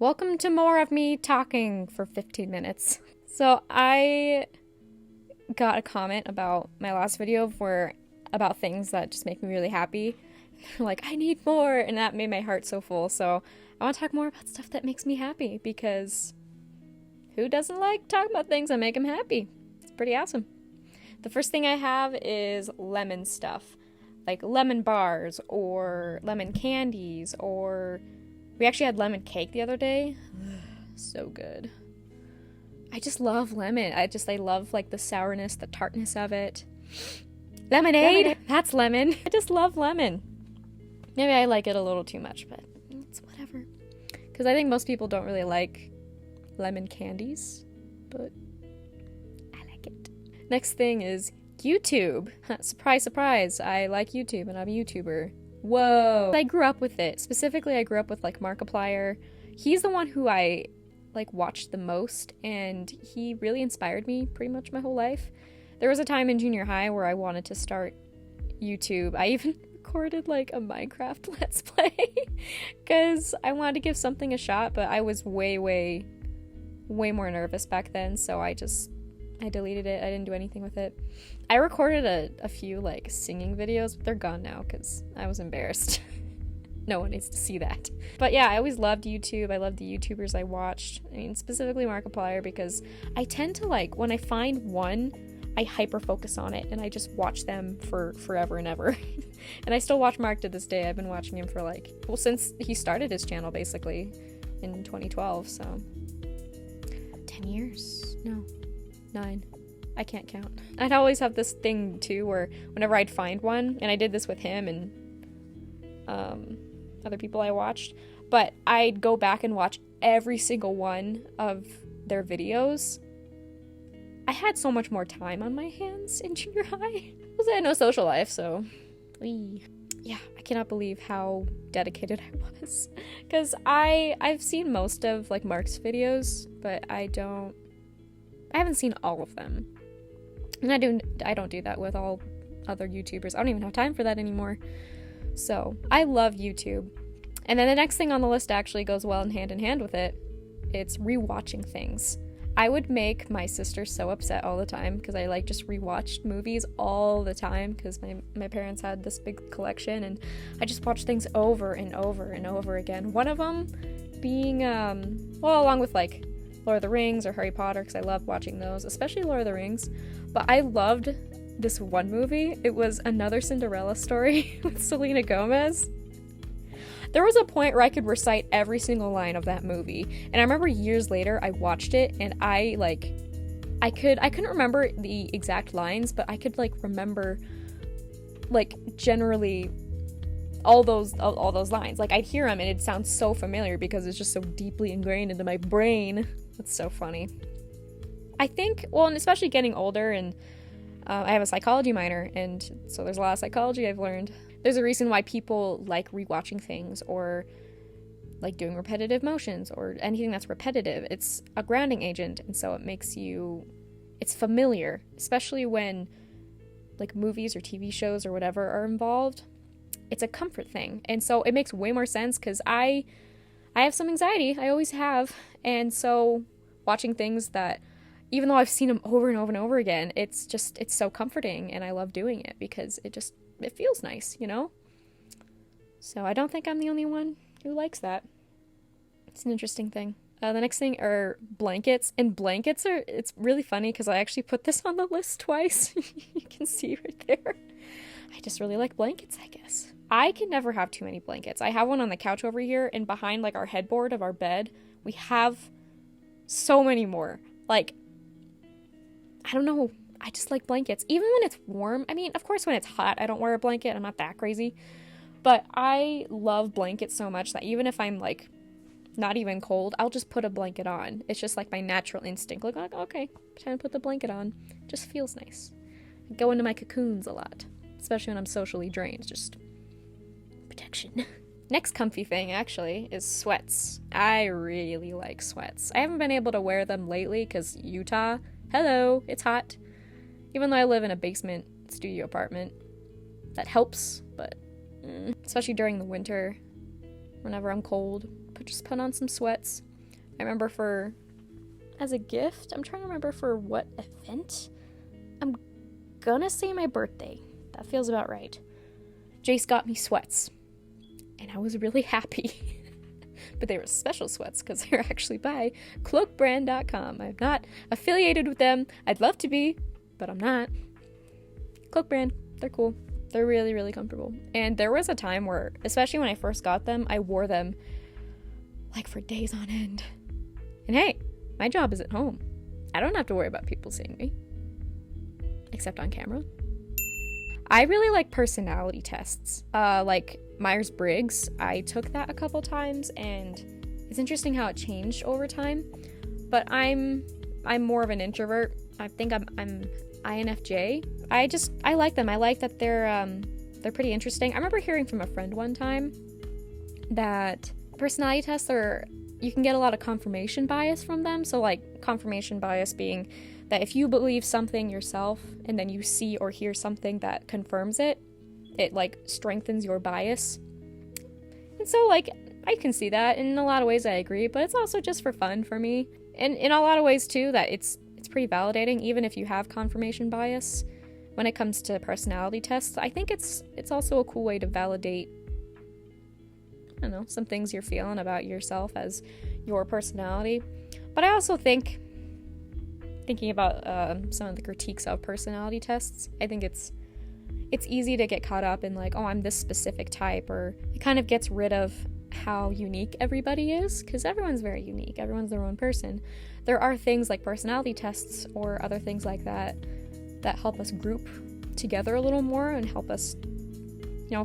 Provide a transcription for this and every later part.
Welcome to more of me talking for 15 minutes. So I got a comment about my last video about things that just make me really happy. Like, I need more, and that made my heart so full. So I want to talk more about stuff that makes me happy, because who doesn't like talking about things that make them happy? It's pretty awesome. The first thing I have is lemon stuff, like lemon bars or lemon candies, or we actually had lemon cake the other day. So good. I just love lemon. I love like the sourness, the tartness of it. Lemonade! That's lemon. I just love lemon. Maybe I like it a little too much, but it's whatever. Because I think most people don't really like lemon candies, but I like it. Next thing is YouTube. Surprise, surprise. I like YouTube and I'm a YouTuber. Whoa. I grew up with it. Specifically, I grew up with like Markiplier. He's the one who I like watched the most, and he really inspired me pretty much my whole life. There was a time in junior high where I wanted to start YouTube. I even recorded like a Minecraft Let's Play because I wanted to give something a shot, but I was way more nervous back then, so I deleted it. I didn't do anything with it. I recorded a few like singing videos, but they're gone now because I was embarrassed. No one needs to see that. But yeah, I always loved YouTube. I loved the YouTubers I watched. I mean, specifically Markiplier, because I tend to like, when I find one, I hyper focus on it and I just watch them for forever and ever. And I still watch Mark to this day. I've been watching him for like, well, since he started his channel basically in 2012, so 10 years? No. 9. I can't count. I'd always have this thing too where whenever I'd find one, and I did this with him and other people I watched, but I'd go back and watch every single one of their videos. I had so much more time on my hands in junior high. Because I had no social life, so yeah, I cannot believe how dedicated I was. Because I've seen most of like Mark's videos, but I haven't seen all of them. And I don't do that with all other YouTubers. I don't even have time for that anymore. So I love YouTube. And then the next thing on the list actually goes well in hand with it. It's rewatching things. I would make my sister so upset all the time because I like just rewatched movies all the time because my parents had this big collection, and I just watched things over and over and over again. One of them being, along with like Lord of the Rings or Harry Potter, because I love watching those, especially Lord of the Rings. But I loved this one movie. It was Another Cinderella Story with Selena Gomez. There was a point where I could recite every single line of that movie, and I remember years later I watched it and I couldn't remember the exact lines, but I could like remember like generally all those lines. Like I'd hear them and it sounds so familiar because it's just so deeply ingrained into my brain. That's so funny. I think, well, and especially getting older, and I have a psychology minor, and so there's a lot of psychology I've learned. There's a reason why people like rewatching things or like doing repetitive motions or anything that's repetitive. It's a grounding agent, and so it's familiar, especially when like movies or TV shows or whatever are involved. It's a comfort thing, and so it makes way more sense because I have some anxiety. I always have, and so watching things that, even though I've seen them over and over and over again, it's so comforting, and I love doing it because it feels nice, you know? So I don't think I'm the only one who likes that. It's an interesting thing. The next thing are blankets, and it's really funny because I actually put this on the list twice. You can see right there. I just really like blankets, I guess. I can never have too many blankets. I have one on the couch over here, and behind like our headboard of our bed, we have so many more. Like, I don't know. I just like blankets. Even when it's warm. I mean, of course, when it's hot, I don't wear a blanket. I'm not that crazy. But I love blankets so much that even if I'm like not even cold, I'll just put a blanket on. It's just like my natural instinct. Like, okay, time to put the blanket on. It just feels nice. I go into my cocoons a lot, especially when I'm socially drained. Just protection. Next comfy thing, actually, is sweats. I really like sweats. I haven't been able to wear them lately because Utah, hello, it's hot. Even though I live in a basement studio apartment, that helps, but especially during the winter, whenever I'm cold, just put on some sweats. I remember as a gift, I'm trying to remember for what event. I'm gonna say my birthday. That feels about right. Jace got me sweats, and I was really happy. But they were special sweats because they were actually by cloakbrand.com. I'm not affiliated with them. I'd love to be, but I'm not. Cloak Brand, they're cool. They're really, really comfortable. And there was a time where, especially when I first got them, I wore them like for days on end. And hey, my job is at home. I don't have to worry about people seeing me. Except on camera. I really like personality tests. Like Myers-Briggs, I took that a couple times, and it's interesting how it changed over time. But I'm more of an introvert. I think I'm INFJ. I like them. I like that they're pretty interesting. I remember hearing from a friend one time that personality tests you can get a lot of confirmation bias from them. So like confirmation bias being that if you believe something yourself and then you see or hear something that confirms it, it like strengthens your bias. And so like I can see that, and in a lot of ways I agree, but it's also just for fun for me. And in a lot of ways too, that it's pretty validating even if you have confirmation bias. When it comes to personality tests, I think it's also a cool way to validate, I don't know, some things you're feeling about yourself as your personality. But I also think, thinking about some of the critiques of personality tests, I think it's easy to get caught up in like, oh, I'm this specific type, or it kind of gets rid of how unique everybody is, because everyone's very unique. Everyone's their own person. There are things like personality tests or other things like that help us group together a little more and help us,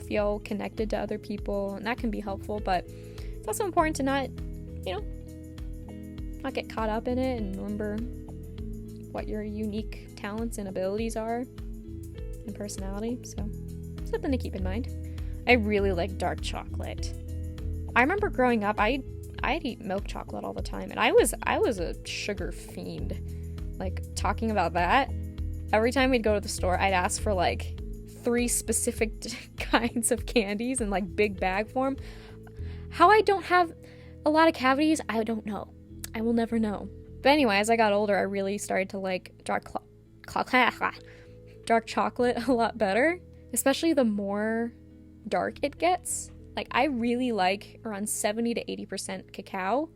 feel connected to other people, and that can be helpful. But it's also important to not get caught up in it and remember what your unique talents and abilities are and personality. So something to keep in mind. I really like dark chocolate. I remember growing up, I'd eat milk chocolate all the time, and I was a sugar fiend. Like, talking about that, every time we'd go to the store, I'd ask for like 3 specific kinds of candies in like big bag form. How I don't have a lot of cavities, I don't know. I will never know. But anyway, as I got older, I really started to like dark chocolate a lot better, especially the more dark it gets. Like, I really like around 70 to 80% cacao.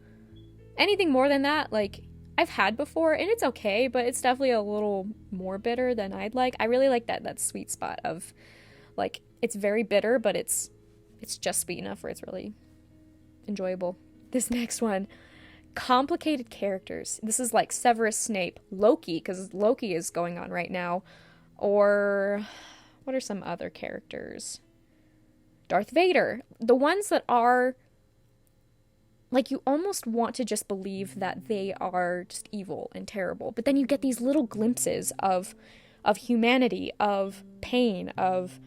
Anything more than that, like, I've had before, and it's okay, but it's definitely a little more bitter than I'd like. I really like that sweet spot of, like, it's very bitter, but it's just sweet enough where it's really enjoyable. This next one, complicated characters. This is like Severus Snape, Loki, because Loki is going on right now, or what are some other characters? Darth Vader. The ones that are like, you almost want to just believe that they are just evil and terrible, but then you get these little glimpses of humanity, of pain, of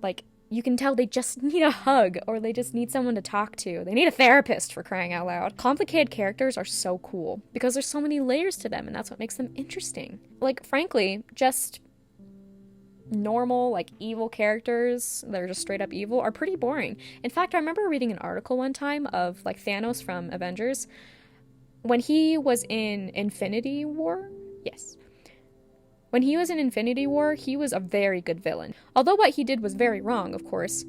like, you can tell they just need a hug, or they just need someone to talk to. They need a therapist, for crying out loud. Complicated characters are so cool because there's so many layers to them, and that's what makes them interesting. Like, frankly, just normal, like, evil characters that are just straight up evil are pretty boring. In fact, I remember reading an article one time of, like, Thanos from Avengers. When he was in Infinity War, yes. When he was in Infinity War, he was a very good villain. Although what he did was very wrong, of course,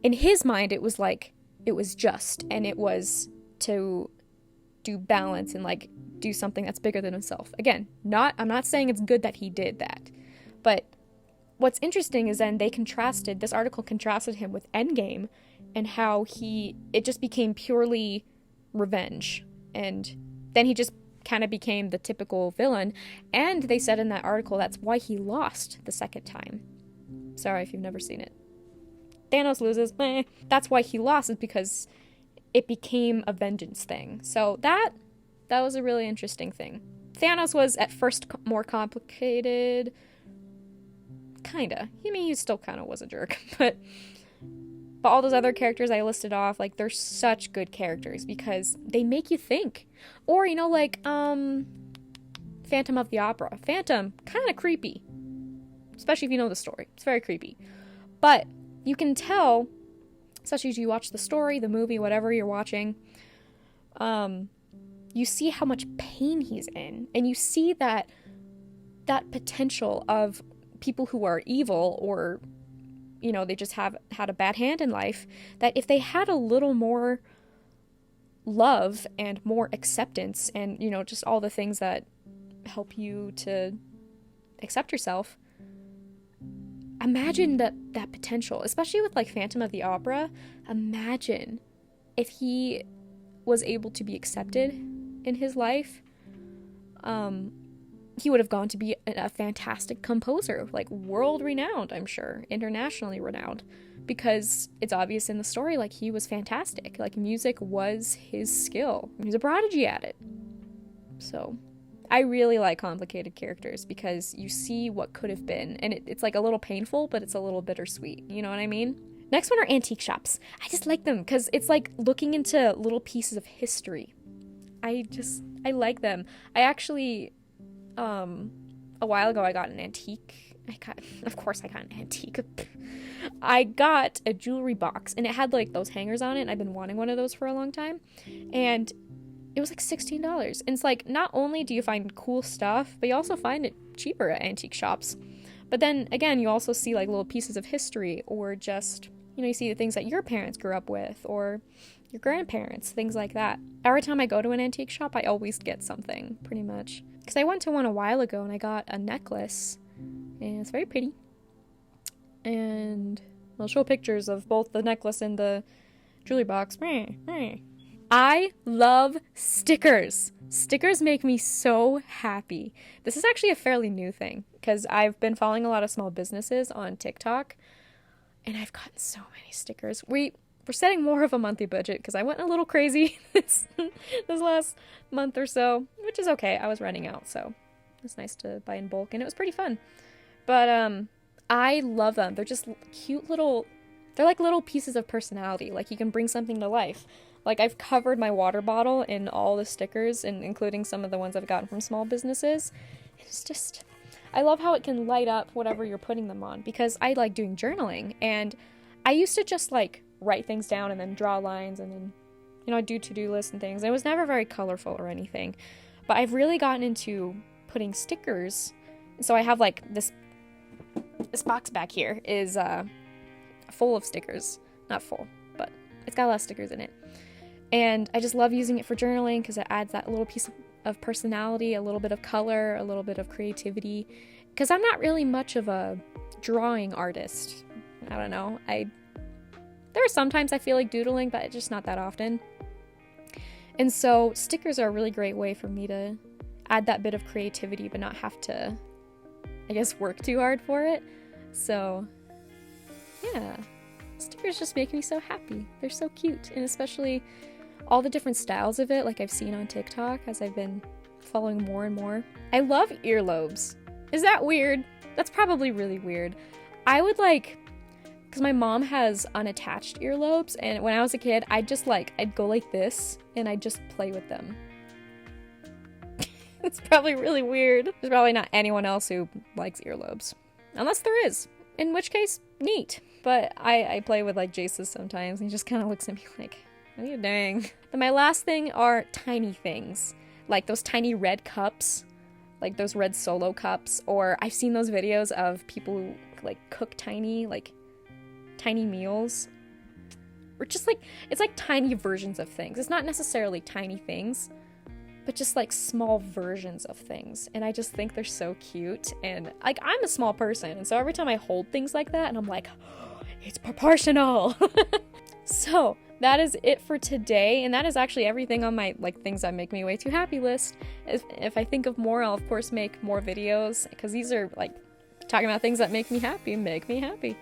in his mind, it was like, it was just, and it was to do balance and, like, do something that's bigger than himself. Again, I'm not saying it's good that he did that, but what's interesting is then this article contrasted him with Endgame, and how it just became purely revenge, and then he just kind of became the typical villain, and they said in that article that's why he lost the second time. Sorry if you've never seen it. Thanos loses, that's why he lost, is because it became a vengeance thing. So that was a really interesting thing. Thanos was at first more complicated, kinda. I mean, he still kind of was a jerk, but all those other characters I listed off, like, they're such good characters because they make you think. Or, like, Phantom of the Opera. Phantom, kind of creepy. Especially if you know the story. It's very creepy. But you can tell, especially as you watch the story, the movie, whatever you're watching, you see how much pain he's in, and you see that potential of people who are evil, or, you know, they just have had a bad hand in life, that if they had a little more love and more acceptance and, you know, just all the things that help you to accept yourself, imagine that potential, especially with like Phantom of the Opera. Imagine if he was able to be accepted in his life. He would have gone to be a fantastic composer, like world renowned, I'm sure, internationally renowned, because it's obvious in the story, like, he was fantastic. Like, music was his skill. He was a prodigy at it. So I really like complicated characters because you see what could have been, and it's like a little painful, but it's a little bittersweet. You know what I mean? Next one are antique shops. I just like them because it's like looking into little pieces of history. I like them. I actually, a while ago, I got an antique. Of course I got an antique. I got a jewelry box, and it had like those hangers on it, and I've been wanting one of those for a long time. And it was like $16. And it's like, not only do you find cool stuff, but you also find it cheaper at antique shops. But then again, you also see like little pieces of history, or just, you know, you see the things that your parents grew up with, or your grandparents, things like that. Every time I go to an antique shop, I always get something, pretty much. Because I went to one a while ago, and I got a necklace, and it's very pretty. And I'll show pictures of both the necklace and the jewelry box. I love stickers. Stickers make me so happy. This is actually a fairly new thing, because I've been following a lot of small businesses on TikTok, and I've gotten so many stickers. We're setting more of a monthly budget because I went a little crazy this last month or so, which is okay. I was running out, so it's nice to buy in bulk, and it was pretty fun. But I love them. They're just cute little, they're like little pieces of personality. Like, you can bring something to life. Like, I've covered my water bottle in all the stickers, and including some of the ones I've gotten from small businesses. It's just, I love how it can light up whatever you're putting them on, because I like doing journaling, and I used to just like write things down and then draw lines, and then, you know, do to-do lists and things. It was never very colorful or anything, but I've really gotten into putting stickers. So I have like this box back here is full of stickers. Not full, but it's got a lot of stickers in it. And I just love using it for journaling because it adds that little piece of personality, a little bit of color, a little bit of creativity. Because I'm not really much of a drawing artist. I don't know. There are sometimes I feel like doodling, but it's just not that often. And so stickers are a really great way for me to add that bit of creativity, but not have to, I guess, work too hard for it. So, yeah. Stickers just make me so happy. They're so cute. And especially all the different styles of it, like I've seen on TikTok as I've been following more and more. I love earlobes. Is that weird? That's probably really weird. I would like, because my mom has unattached earlobes, and when I was a kid, I'd go like this, and I'd just play with them. It's probably really weird. There's probably not anyone else who likes earlobes. Unless there is. In which case, neat. But I play with like Jace's sometimes, and he just kind of looks at me like, what are you doing? Then my last thing are tiny things. Like those tiny red cups. Like those red Solo cups. Or I've seen those videos of people who like cook tiny meals. Or just like, it's like tiny versions of things. It's not necessarily tiny things, but just like small versions of things. And I just think they're so cute. And like, I'm a small person, and so every time I hold things like that, and I'm like, oh, it's proportional. So that is it for today, and that is actually everything on my like things that make me way too happy list. If I think of more, I'll of course make more videos, because these are like talking about things that make me happy.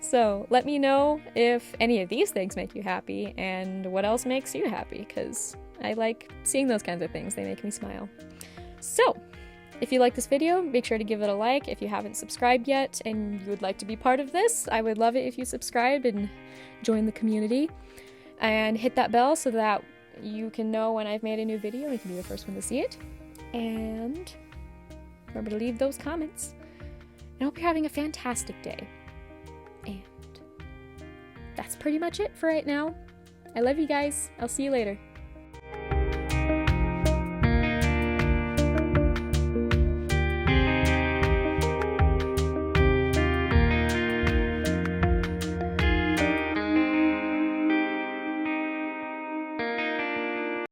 So let me know if any of these things make you happy, and what else makes you happy, because I like seeing those kinds of things. They make me smile. So if you like this video, make sure to give it a like. If you haven't subscribed yet and you would like to be part of this, I would love it if you subscribe and join the community. And hit that bell so that you can know when I've made a new video and you can be the first one to see it. And remember to leave those comments. And I hope you're having a fantastic day. And that's pretty much it for right now. I love you guys. I'll see you later.